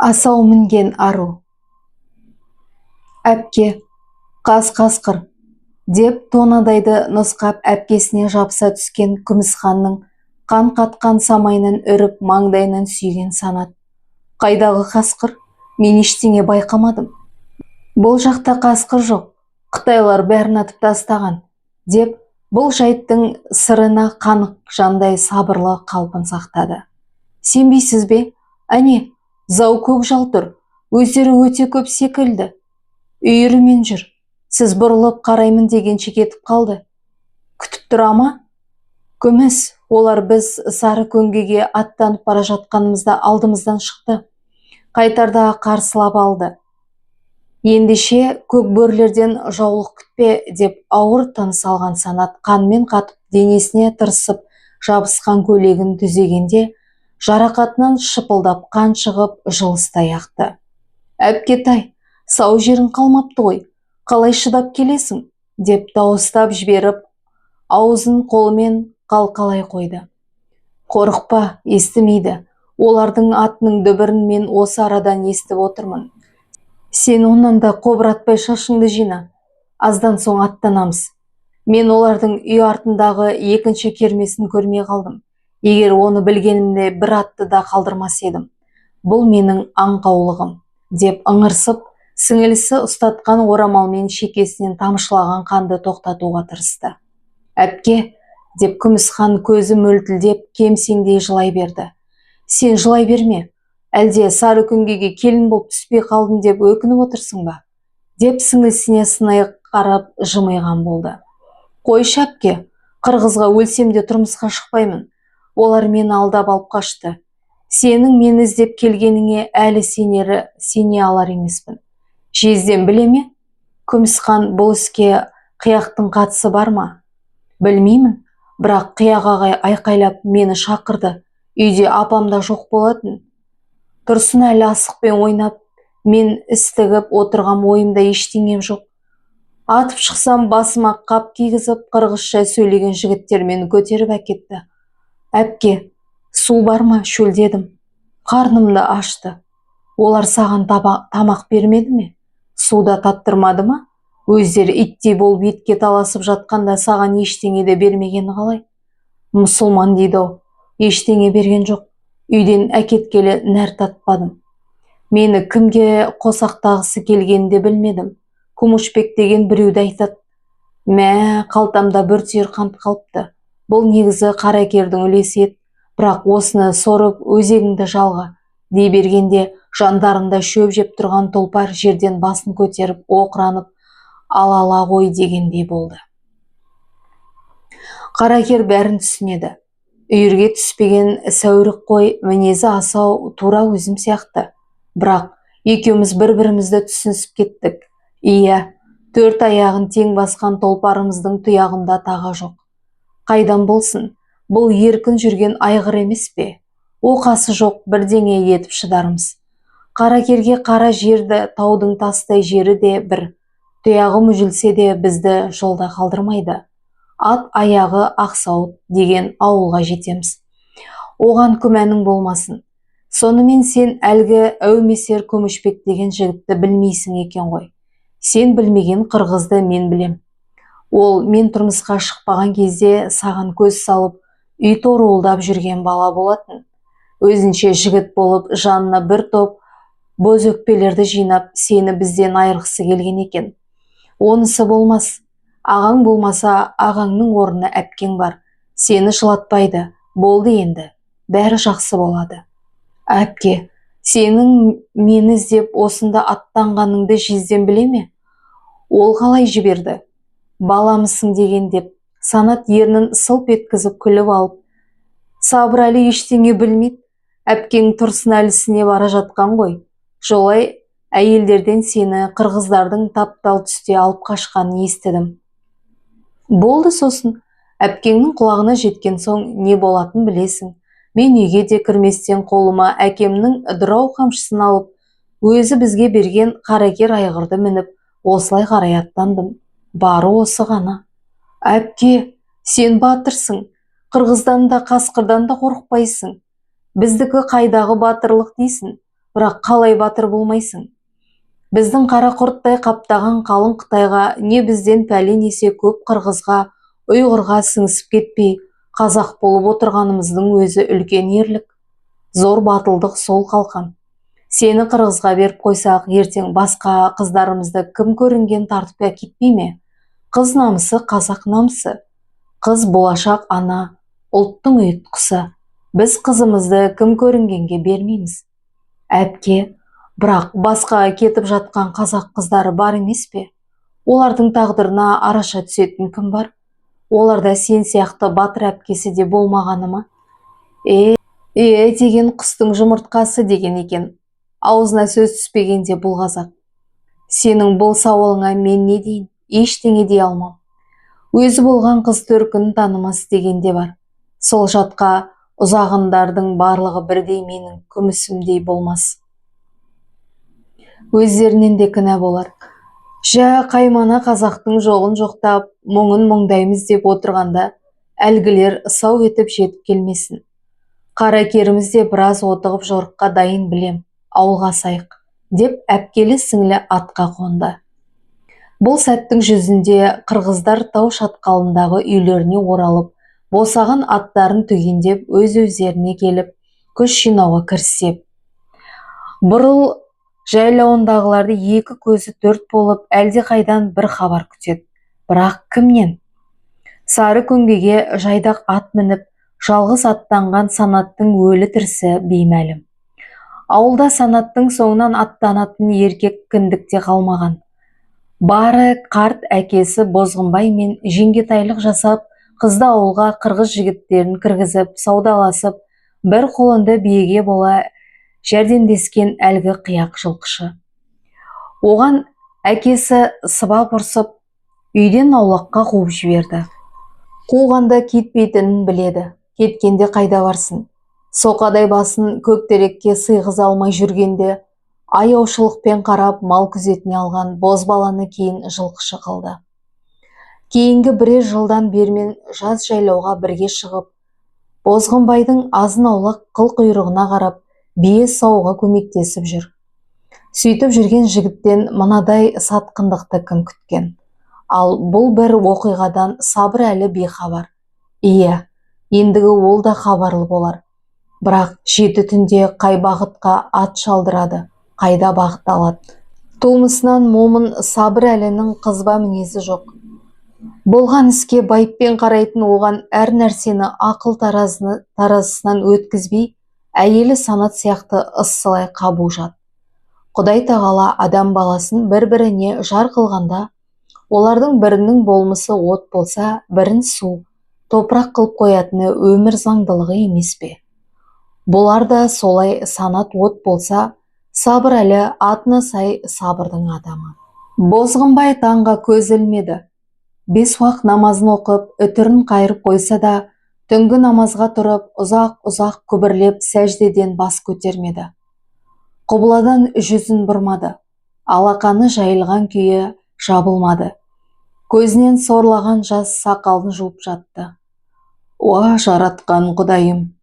Асау мінген ару. Әпке, қасқыр деп тонадайды нұсқап әпкесіне жапса түскен күмісханның қан қатқан самайынан үріп маңдайынан сүйген Санат. Қайдағы қасқыр? Мен ештеңе байқамадым. Бұл жақта қасқыр жоқ, Қытайлар бәрін атып тастаған деп бұл жайттың сырына қанық жандай сабырлы қалпын сақтады. Сенбейсіз бе? Әне, зау көкжал тұр, өздері өте көп секілді. Үйірімен жүр, сіз бұрылып қараймын дегенше кетіп қалды. Күтіп тұра ма? Күміс, олар біз сары көңгеге аттанып бара жатқанымызда алдымыздан шықты. Қайтарда қарсылап алды. Ендеше көк бөрілерден жаулық күтпе деп ауыр тыныс алған Санат қанмен қатып денесіне тырысып жабысқан көйлегін түзегенде жарақатынан шыпылдап қан шығып жылыстай ақты. Әпкетай, сау жерің қалмапты ғой, қалай шыдап келесің? Деп дауыстап жіберіп, аузын қолымен қалқалай қойды. Қорықпа, естімейді. Олардың атының дүбірін мен осы арадан естіп отырмын. Сен онан да қобыратпай шашыңды жина. Аздан соң аттанамыз. Мен олардың үй артындағы екінші кермесін көрмей қалдым. Егер оны білгенімде бір атты да қалдырмас едім. Бұл менің аңқаулығым, деп ыңырсып, сіңілісі ұстатқан орамалмен шекесінен тамшылаған қанды тоқтатуға тырысты. Әпке, деп күмісхан көзі мөлтілдеп кемсеңдей жылай берді. Сен жылай берме, әлде сары күнгеге келін болып түспей қалдым деп өкініп отырсың ба? Деп сіңілісіне сынай қарап жымиған болды. Қойшы әпке, қырғызға өлсем де тұрмысқа шықпаймын. Олар мені алдап алып қашты. Сенің мені іздеп келгеніңе әлі сене алар емеспін. Жезден біле ме? Күмісхан, бұл іске қияқтың қатысы бар ма? Білмеймін, бірақ қияқ ағай айқайлап мені шақырды. Үйде апам да жоқ болатын. Тұрсын әлі асықпен ойнап, мен істігіп отырған ойымда ештеңем жоқ. Атып шықсам басыма қап кигізіп, қырғызша сөйлеген жігіттер мені көтеріп әкетті. Әпке, су бар ма? Шөлдедім. Қарнымды ашты. Олар саған тамақ бермеді ме? Суда таттырмады ма? Өздері иттей болып етке таласып жатқанда саған ештеңе де бермегені қалай? Мұсылман дейді ау, ештеңе берген жоқ. Үйден әкеткелі нәр татпадым. Мені кімге қосақтағысы келгенде білмедім. Күмішбек деген біреуді айтады. Мә, қалтамда бір түйір қант қалыпты. Бұл негізі қаракердің үлесі еді, бірақ осыны сорып өзегіңді жалға дей бергенде жандарында шөп жеп тұрған тұлпар жерден басын көтеріп оқыранып алала ғой дегендей болды. Қаракер бәрін түсінеді. Үйірге түспеген сәурік қой, мінезі асау, тура өзім сияқты. Бірақ екеуміз бір-бірімізді түсінісіп кеттік. Иә, 4 аяғын тең басқан тұлпарымыздың тұяғында таға жоқ. Қайдан болсын, бұл еркін жүрген айғыр емес пе? Оқасы жоқ бірдеңе етіп шыдарымыз. Қаракерге қара жерді, таудың тастай жері де бір, тұяғы мүжілсе де бізді жолда қалдырмайды. Ат аяғы Ақсауыт деген ауылға жетеміз. Оған күмәнің болмасын. Сонымен сен әлгі әумесер Күмішбек деген жігітті білмейсің екен ғой. Сен білмеген қырғызды мен білем. Ол мен тұрмысқа шықпаған кезде саған көз салып, үй торуылдап жүрген бала болатын. Өзінше жігіт болып, жанына бір топ боз өкпелерді жинап, сені бізден айырғысы келген екен. Онысы болмас. Ағаң болмаса, ағаңның орнына әпкең бар. Сені жылатпайды. Болды енді. Бәрі жақсы болады. Әпке, сенің мені іздеп осында аттанғаныңды жезден біле ме? Ол қалай жіберді? Баламысың деген деп, Санат ернін сылп еткізіп күліп алып. Сабыр әлі ештеңе білмейді. Әпкең Тұрсын әлісіне бара жатқан ғой. Жолай әйелдерден сені қырғыздардың таптал түсте алып қашқанын естідім. Болды сосын. Әпкеңнің құлағына жеткен соң не болатын білесің. Мен үйге де кірместен қолыма әкемнің дырау қамшысын алып, өзі бізге берген қаракер айғырды мініп, осылай қарай аттандым. Бары осы ғана. Әпке, сен батырсың. Қырғыздан да қасқырдан да қорықпайсың. Біздікі қайдағы батырлық дейсің. бірақ қалай батыр болмайсың? Біздің қара құрттай қаптаған қалың Қытайға, не бізден пәлен есе көп қырғызға, ұйғырға сіңісіп кетпей, қазақ болып отырғанымыздың өзі үлкен ерлік. Зор батылдық сол қалқам. Сені қырғызға беріп қойсақ, ертең басқа қыздарымызды кім көрінген тартып әкетпей ме? Қыз намысы қазақ намысы. Қыз болашақ ана, ұлттың ұйытқысы. Біз қызымызды кім көрінгенге бермейміз. Әпке, бірақ басқаға кетіп жатқан қазақ қыздары бар емес пе? Олардың тағдырына араша түсетін кім бар? Оларда сен сияқты батыр әпкесі де болмағаны ма? Деген құстың жұмыртқасы деген екен. Аузына сөз түспегенде бұл қазақ. Сенің бұл сауалыңа мен не дейін? Ештеңе дей алмам. Өзі болған қыз төркінін танымас деген де бар. Сол жатқа ұзағындардың барлығы бірдей менің күмісімдей болмас. Өздерінен де кінә болар. Жә, қаймана қазақтың жоғын жоқтап, мұңын мұңдаймыз деп отырғанда, әлгілер сау етіп жетіп келмесін. Қара керіміз де біраз отығып жорыққа дайын білем, ауылға сайық, деп әпкелі сіңлі атқа қонды. Бұл сәттің жүзінде қырғыздар тау шатқалындағы үйлеріне оралып, босаған аттарын түгендеп, өз-өздеріне келіп, күш жинауға кірісіп. Бұрыл жайлауындағыларды екі көзі төрт болып, әлде қайдан бір хабар күтеді. Бірақ кімнен? Сары көңгеге жайдақ ат мініп, жалғыз аттанған Санаттың өлі тірісі беймәлім. Ауылда Санаттың соңынан аттанатын еркек кіндікте қалмаған. Бары қарт әкесі Бозғынбай мен жеңгетайлық жасап, қызды ауылға қырғыз жігіттерін кіргізіп, саудаласып, бір қолында биеге бола жәрдемдескен әлгі қияқ жылқышы. Оған әкесі сыбап ұрсып, үйден аулаққа қуып жіберді. Қуғанда кетпейтінін біледі, кеткенде қайда барсын. Соқадай басын көктерекке сыйғыза алмай жүргенде, аяушылықпен қарап мал күзетіне алған бозбаланы кейін жылқышы қылды. Кейінгі бірер жылдан бермен жаз жайлауға бірге шығып, Бозғынбайдың азын аулақ қыл құйрығына қарап, бие сауға көмектесіп жүр. Сөйтіп жүрген жігіттен мынадай сатқындықты кім күткен? Ал бұл бір оқиғадан сабыр әлі бейхабар. Иә, ендігі ол да хабарлы болар. Бірақ жеті түнде қай бағытқа ат шалдырады, қайда бағыт алады. Тумысынан момын сабыр әлінің қызба мінезі жоқ. Болған іске байыппен қарайтын, оған әр нәрсені ақыл таразысынан өткізбей, әйелі Санат сияқты ысылай қабу жат. Құдай тағала адам баласын бір-біріне жар қылғанда, олардың бірінің болмысы от болса, бірін су, топырақ қылып қоятыны өмір заңдылығы емес пе? Бұлар да солай. Санат от болса, сабыр әлі атына сай сабырдың адамы. Бозғынбай таңға көз ілмеді. 5 уақыт намазын оқып, үтірін қайырып қойса да, түнгі намазға тұрып, ұзақ-ұзақ күбірлеп сәждеден бас көтермеді. Құбыладан жүзін бұрмады. Алақаны жайылған күйі жабылмады. Көзінен сорлаған жас сақалын жуып жатты. Уа жаратқан Құдайым,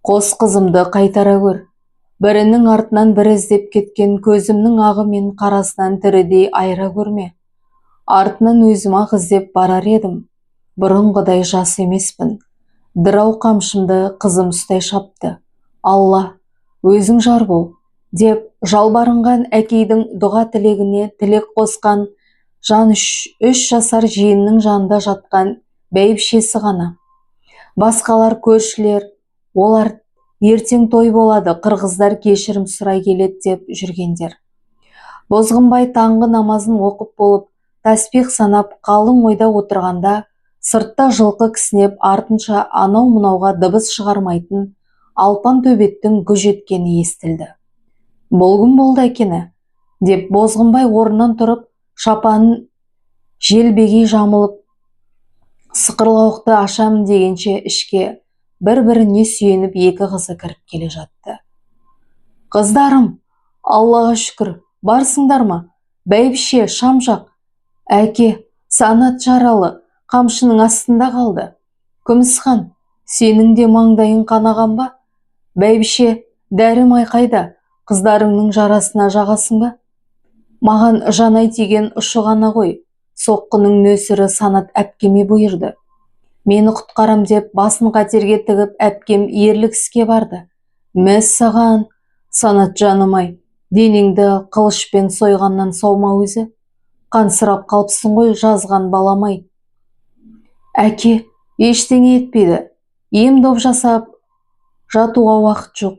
қос қызымды қайтара көр. Бірінің артынан бірі іздеп кеткен көзімнің ағы мен қарасынан тірідей айыра көрме. Артынан өзім ақ іздеп барар едім. Бұрынғыдай жас емеспін. Дырау қамшымды қызым ұстай шапты. Алла, өзің жар бол, деп жалбарынған әкейдің дұға тілегіне тілек қосқан жан 3 жасар жиеннің жанында жатқан бәйбішесі ғана. Басқалар көршілер, олар ертең той болады, қырғыздар кешірім сұрай келеді деп жүргендер. Бозғынбай таңғы намазын оқып болып, тәспих санап қалың ойда отырғанда, сыртта жылқы кісінеп, артынша анау-мынауға дыбыс шығармайтын алпан төбеттің гүж еткені естілді. Бұл кім болды екені? Деп Бозғынбай орнынан тұрып, шапанын желбегей жамылып, сықырлауықты ашамын дегенше ішке бір-біріне сүйеніп екі қызы кіріп келе жатты. Қыздарым, Аллаға шүкір, барсыңдар ма? Бәйбіше, шам жақ. Әке, Санат жаралы, қамшының астында қалды. Күмісхан, сенің де маңдайың қанаған ба? Бәйбіше, дәрі май қайда? қыздарыңның жарасына жағасың ба? Маған жанай тиген ұшы ғана ғой. Соққының нөсірі Санат әпкеме бұйырды. Мені құтқарам деп басын қатерге тігіп, әпкем ерлік іске барды. Мәссаған, Санат жаным-ай, денеңді қылышпен сойғаннан сау ма өзі? Қансырап қалыпсың ғой, жазған балам-ай. Әке, ештеңе етпейді. Ем доп жасап жатуға уақыт жоқ.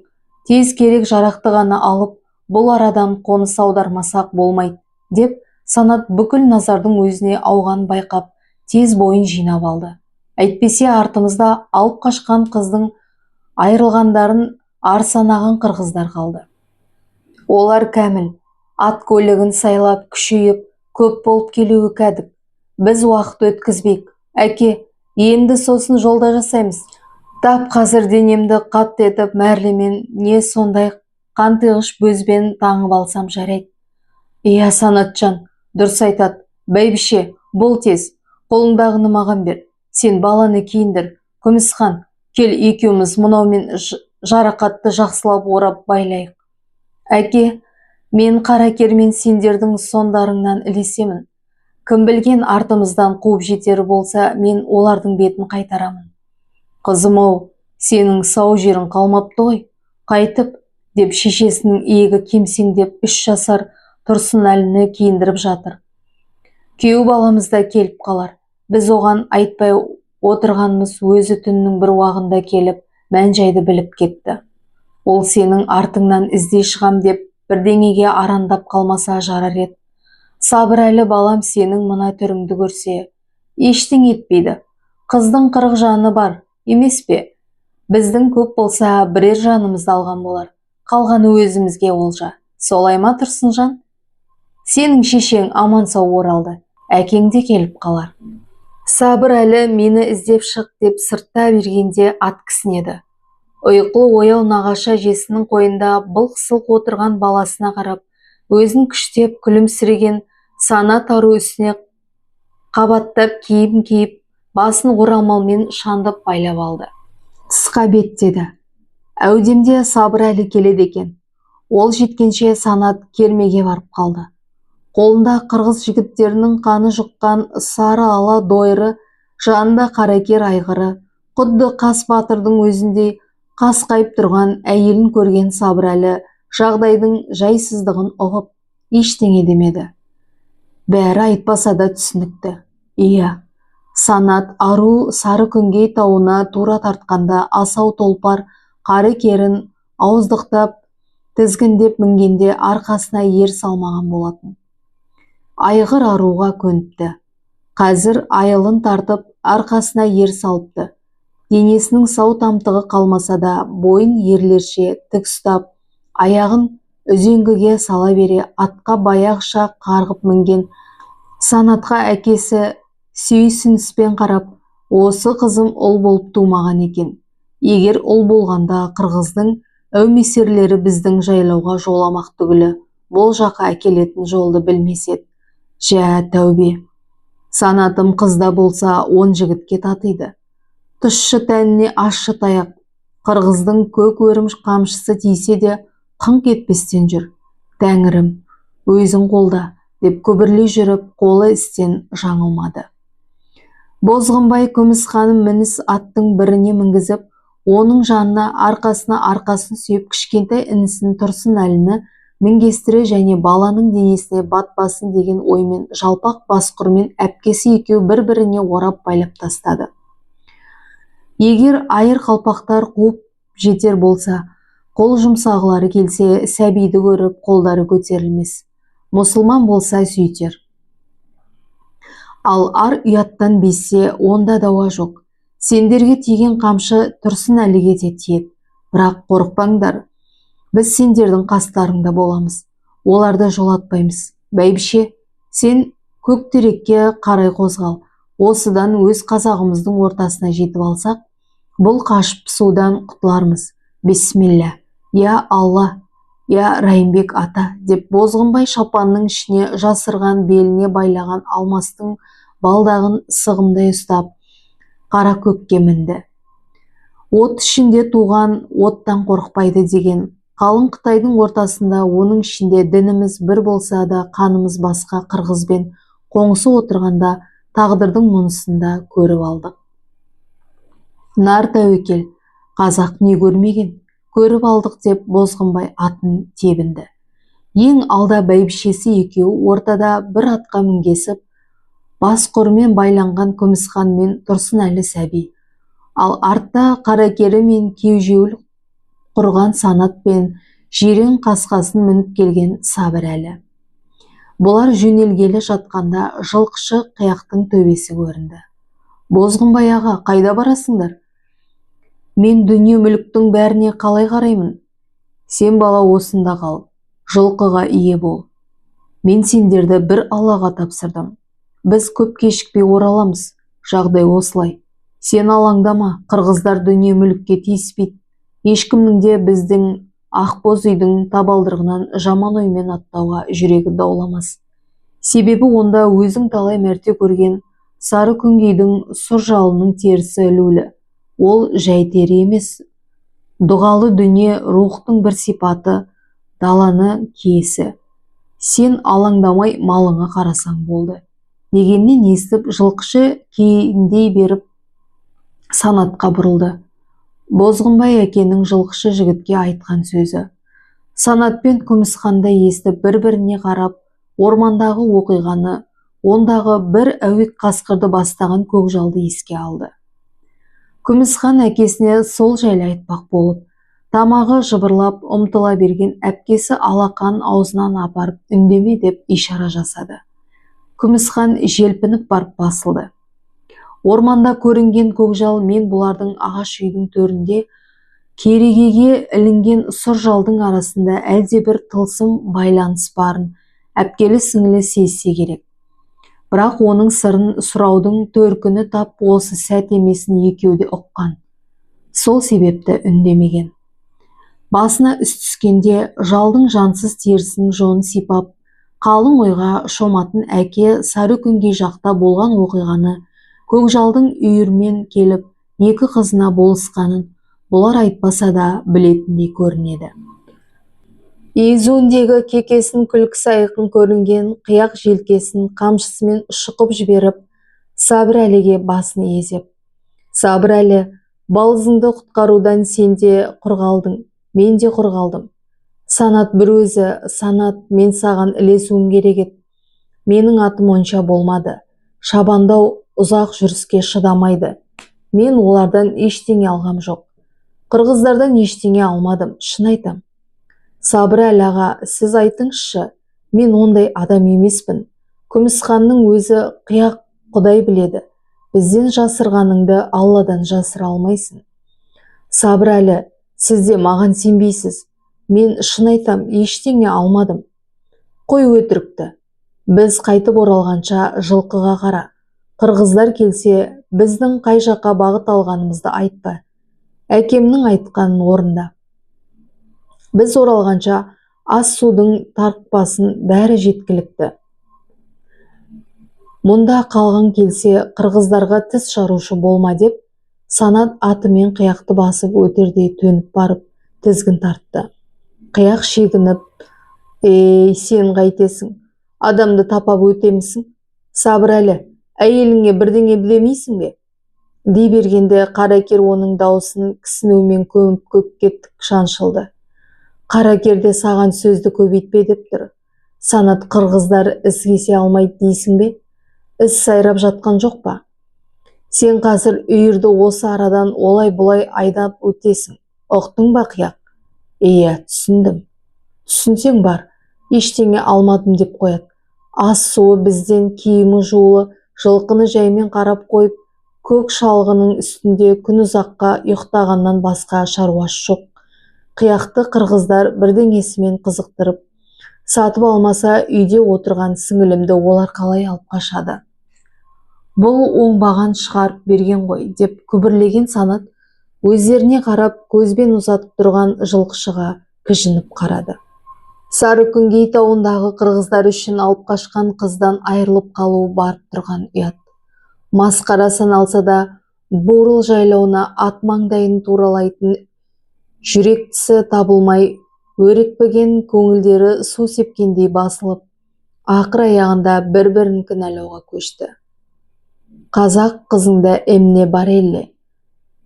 Тез керек жарақты ғана алып, бұл арадан қоныс аудармасақ болмайды, деп Санат бүкіл назардың өзіне ауған байқап, тез бойын жинап алды. Әйтпесе артымызда алып қашқан қыздың айырылғандарын арсанаған қырғыздар қалды. Олар кәміл, ат көлігін сайлап, күшейіп, көп болып келуі кәдік. Біз уақыт өткізбек. Әке, емді сосын жолда жасаймыз. Тап қазір денемді қатты етіп, мәрлемен не сондай қантығыш бөзбен таңып алсам жарайды. Иә, Санатжан, дұрыс айтады. Бәйбіше, бол тез, қолыңдағыны маған бер. Сен баланы киіндір. Күмісхан, кел екеуміз мынаумен жарақатты жақсылап орап байлайық. Әке, мен Қаракермен сендердің сондарыңнан ілесемін. Кім білген артымыздан қуып жетері болса, мен олардың бетін қайтарамын. Қызым-ау, сенің сау жерің қалмапты ғой. Қайтып, деп шешесінің иегі кемсеңдеп 3 жасар Тұрсынәліні киіндіріп жатыр. Күйеу баламыз да келіп қалар. Біз оған айтпай отырғанымыз өзі түннің бір уағында келіп, мән-жайды біліп кетті. Ол сенің артыңнан іздей шығам деп бірдеңеге арандап қалмаса жарар еді. Сабырәлі балам сенің мына түріңді көрсе, ештеңе етпейді. Қыздың 40 жаны бар, емес пе? Біздің көп болса, бірер жанымызды алған болар. Қалғаны өзімізге олжа. Солай ма, Тұрсынжан? Сенің шешең аман сау оралды. Әкең де келіп қалар. Сабырәлі мені іздеп шық деп сыртта бергенде ат кісінеді. Ұйқылы ояу нағашы әжесінің қойнында былқ-сылқ отырған баласына қарап, өзін күштеп күлімсіреген Санат ару үстіне қабаттап киім киіп, басын орамалмен шандып байлап алды. Тысқа беттеді. Әудемде Сабырәлі келеді екен. Ол жеткенше Санат кермеге барып қалды. Қолында қырғыз жігіттерінің қаны жұққан сары ала дойыры, жанында Қаракер айғыры, құдды қас батырдың өзіндей қасқайып тұрған әйелін көрген Сабырәлі жағдайдың жайсыздығын ұғып, ештеңе демеді. Бәрі айтпаса да түсінікті. Иә, Санат ару Сарыкүнгей тауына тура тартқанда асау толпар Қаракерін ауыздықтап, тізгіндеп мінгенде арқасына ер салмаған болатын. Айғыр аруға көніпті. Қазір айылын тартып, арқасына ер салыпты. Денесінің сау тамтығы қалмаса да, бойын ерлерше тік ұстап, аяғын үзеңгіге сала бере атқа баяғыша қарғып мінген Санатқа әкесі сүйсініспен қарап, осы қызым ұл болып тумаған екен. Егер ұл болғанда қырғыздың әумесерлері біздің жайлауға жоламақ түгілі, бұл жаққа әкелетін жолды білмес еді. Жә, тәубе. Санатым қызда болса 10 жігітке татиды. Тұщы тәніне ащы таяқ, қырғыздың көк өрім қамшысы тисе де қыңқ етпестен жүр. Тәңірім, өзің қолда, деп күбірлей жүріп, қолы істен жаңылмады. Бозғынбай Күмісханым мініс аттың біріне мінгізіп, оның жанына арқасына арқасын сүйеп кішкентай інісін Тұрсынәліні мінгестіре және баланың денесіне батпасын деген оймен жалпақ басқұрмен әпкесі екеу бір-біріне орап байлап тастады. Егер айыр қалпақтар қуып жетер болса, қол жұмсағылары келсе, сәбиді көріп қолдары көтерілмес. Мұсылман болса сөйтер. Ал ар ұяттан безсе, онда дауа жоқ. Сендерге тиген қамшы Тұрсынәліге де тиеді. Бірақ қорықпаңдар. Біз сендердің қастарыңда боламыз. Оларды жолатпаймыз. Бәйбіше, сен көктерекке қарай қозғал. Осыдан өз қазағымыздың ортасына жетіп алсақ, бұл қашып судан құтылармыз. Бисмилля. Я Алла, я Райымбек ата, деп Бозғынбай шапанның ішіне жасырған беліне байлаған алмастың балдағын сығымдай ұстап, қара көкке мінді. От ішінде туған оттан қорықпайды деген Қалың Қытайдың ортасында, оның ішінде дініміз бір болса да қанымыз басқа қырғызбен қоңсы отырғанда тағдырдың мұнысында көріп алдық. Нар тәуекел, қазақ не көрмеген, көріп алдық деп Бозғынбай атын тебінді. Ең алда бәйбішесі екеуі ортада бір атқа мінгесіп, бас қорымен байланған Күмісхан мен Тұрсынәлі сәби, ал артта Қаракері мен Кеужеуіл құрған Санат пен жирен қасқасын мініп келген Сабырәлі. Бұлар жөнелгелі жатқанда жылқышы қияқтың төбесі көрінді. Бозғынбай аға, қайда барасыңдар? Мен дүние мүліктің бәріне қалай қараймын? Сен бала осында қал, жылқыға ие бол. Мен сендерді бір Аллаға тапсырдым. Біз көп кешікпей ораламыз, жағдай осылай. Сен алаңдама, қырғыздар дүние мүлікке тиіспейді. Ешкімнің де біздің Ақбоз үйдің табалдырығынан жаман оймен аттауға жүрегі дауламас. Себебі онда өзің талай мәрте көрген сары күнгейдің сұр жалының терісі ілулі. Ол жәйтері емес, дұғалы дүние, рухтың бір сипаты, даланы киесі. Сен алаңдамай малыңа қарасаң болды. Дегеннен естіп, жылқышы кейіндей беріп Санатқа бұрылды. Бозғынбай әкенің жылқышы жігітке айтқан сөзі. Санат пен Күмісханды естіп бір-біріне қарап, ормандағы оқиғаны, ондағы бір әуек қасқырды бастаған көкжалды еске алды. Күмісхан әкесіне сол жайлы айтпақ болып, тамағы жыбырлап ұмтыла берген әпкесі алақан аузынан апарып үндеме деп ишара жасады. Күмісхан желпініп барып басылды. Орманда көрінген көкжал мен бұлардың ағаш үйдің төрінде керегеге ілінген сұр жалдың арасында әлде бір тылсым байланыс барын әпкелі сіңілі сезсе керек. Бірақ оның сырын сұраудың төркіні тап осы сәт емесін екеуі де ұққан. Сол себепті үндемеген. Басына іс түскенде жалдың жансыз терісінің жонын сипап, қалың ойға шоматын әке сары күнгей жақта болған оқиғаны, көкжалдың үйірмен келіп екі қызына болысқанын бұлар айтпаса да білетіндей көрінеді. Езуіндегі кекесін күлкісі айқын көрінген қияқ желкесін қамшысымен шұқып жіберіп, Сабырәліге басын езеп: Сабырәлі, балызыңды құтқарудан сен де құр қалдың, мен де құр қалдым. Санат бір өзі, Санат, мен саған ілесуім керек еді. Менің атым онша болмады. Шабандау ұзақ жүріске шыдамайды. Мен олардан ештеңе алғам жоқ. Қырғыздардан ештеңе алмадым, шын айтам. Сабырәлі аға, сіз айтыңызшы, мен ондай адам емеспін. Күмісханның өзі қияқ Құдай біледі. Бізден жасырғаныңды Алладан жасыра алмайсың. Сабырәлі, сіз де маған сенбейсіз. Мен шын айтам, ештеңе алмадым. Қой өтірікті. Біз қайтып оралғанша жылқыға қара. Қырғыздар келсе, біздің қай жаққа бағыт алғанымызды айтпа. Әкемнің айтқанын орында. Біз оралғанша ас судың тартпасын бәрі жеткілікті. Мұнда қалған келсе, қырғыздарға тіс жарушы болма деп, Санат атымен қияқты басып өтердей төніп барып, тізгін тартты. Қияқ шегініп: сен қайтесің? Адамды тапап өтемісің? Сабырәлі, әйеліңе бірдеңе білемейсің бе? Дей бергенде Қаракер оның даусын кісінумен көміп көкке тік шаншылды. Қаракерде саған сөзді көбейтпе деп тұр. Санат, қырғыздар іс кесе алмайды дейсің бе? Іс сайрап жатқан жоқ па? Сен қазір үйірді осы арадан олай-бұлай айдап өтесің. Ұқтың ба қияқ? Иә, түсіндім. Түсінсең бар, ештеңе алмадым деп қояды. Ас суы бізден, киімі жуылы, жылқыны жаймен қарап қойып, көк шалғының үстінде күн ұзаққа ұйықтағаннан басқа шаруасы жоқ. Қияқты қырғыздар бірдеңесімен қызықтырып, сатып алмаса үйде отырған сіңілімді олар қалай алып қашады? Бұл оңбаған шығарып берген ғой, деп күбірлеген Санат өздеріне қарап көзбен ұзатып тұрған жылқышыға кіжініп қарады. Сары күнгей тауындағы қырғыздар үшін алып қашқан қыздан айырылып қалуы барып тұрған ұят. Масқара саналса да, бурыл жайлауына ат маңдайын туралайтын жүректісі табылмай өрекпіген көңілдері су сепкендей басылып, ақыр аяғында бір-бірін кінәлауға көшті. Қазақ қызыңда эмне бар эле?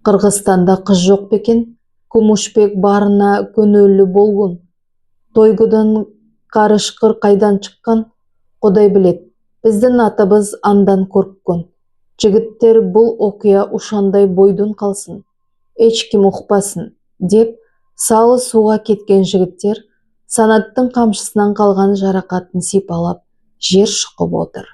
Қырғызстанда қыз жоқ бекен? Кумушбек барына көнөлүү болгон. Тойгудон карышкыр кайдан чыккан? Кудай билет. Биздин атабыз андан корккон. Жигиттер бул окуя ушандай бойдун калсын. Эч ким укпасын, деп салы сууга кеткен жигиттер Санаттын камшысынан калган жаракатын сыйпалап жер шукуп отур.